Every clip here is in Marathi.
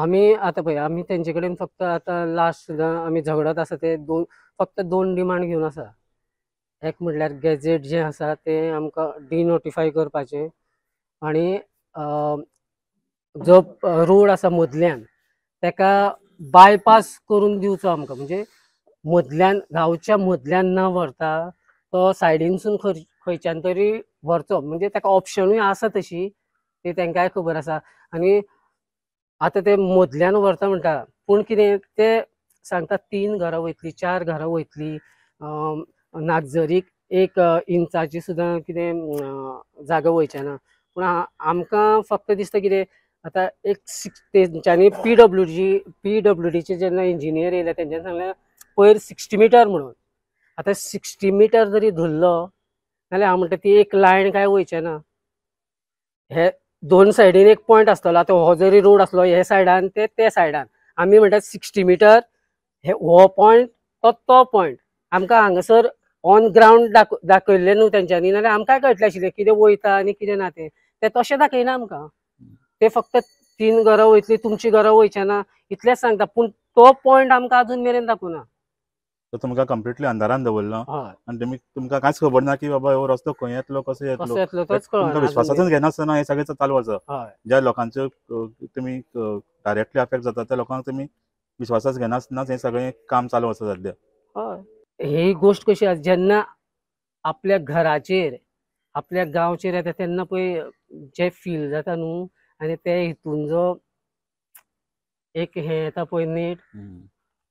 आम्ही आता पळय आम्ही तेंचे कडेन फक्त आता लास्ट सुद्दां आमी झगडत आसा ते फक्त दोन डिमांड घेवन आसा. एक म्हणल्यार गॅजेट जे आसा ते आमकां डिनोटिफाय करपाचे आणि जो रोड आसा मदल्यान तेका बायपास करून दिवचो आमकां, म्हणजे मदल्यान गांवच्या मदल्यान न व्हरता तो सायडीनसून खंयच्यान तरी व्हरचो, म्हणजे तेका ऑप्शनूय आसा तशी, ती तेंकाय खबर आसा. आणि आता ते मदल्यान व्हरता म्हणटा पूण कितें ते सांगता 3 घरां वयतली 4 घरां वयतली, नागजरीक 1 इंचाची सुद्दां कितें जागा वयचे ना. पूण आमकां फक्त दिसता कितें आता एक तेंच्यांनी पीडब्ल्यूडीचे जेन्ना इंजिनियर येयले तेंच्यांनी सांगलें पयर 60 मिटर म्हणून. आता 60 मिटर जरी धरलो जाल्यार हांव म्हणटा ती एक लायन काय वयचे ना. हे दोन सायडीन एक पॉयंट आसतलो. आता हो जरी रोड आसलो हे सायडान ते सायडान आमी म्हणटा 60 मिटर हो पॉयंट तो पॉयंट आमकां हांगासर ऑन ग्राउंड दाखयल्लें न्हू तेंच्यांनी, नाल्यार आमकांय कळटलें आशिल्लें कितें वयता आनी कितें ना. ते तशें दाखयना आमकां. ते फक्त 3 घरां वयतली तुमची घरां वयचे ना इतलेंच सांगता, पूण तो पॉयंट आमकां अजून मेरेन दाखोवना. तो तुमकां कंप्लिटली अंधारान दवरलो आनी तुमकां कांयच खबर ना की बाबा हो रस्तो खंय येतलो कसो येतलो तुमकां विश्वासातून घेनासतना हे सगळें चालू आसा. ज्या लोकांचो तुमी डायरेक्टली अफेक्ट जाता त्या लोकांक तुमी विश्वासात घेनासतनाच हे सगळें काम चालू आसा सद्या. हय ही गोष्ट कशी आसा, जेन्ना आपल्या घराचेर आपल्या गांवचेर येता तेन्ना पळय जे फील जाता न्हू, आनी ते हितून जो एक हे येता पळय नेट,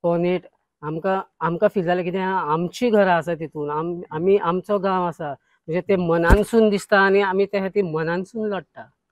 तो नेट आमकां फील जालें कितें आमची घरां आसा तितून, आमी आमचो गांव आसा, म्हणजे ते मनानसून दिसता आनी आमी त्या खातीर मनानसून लढटा.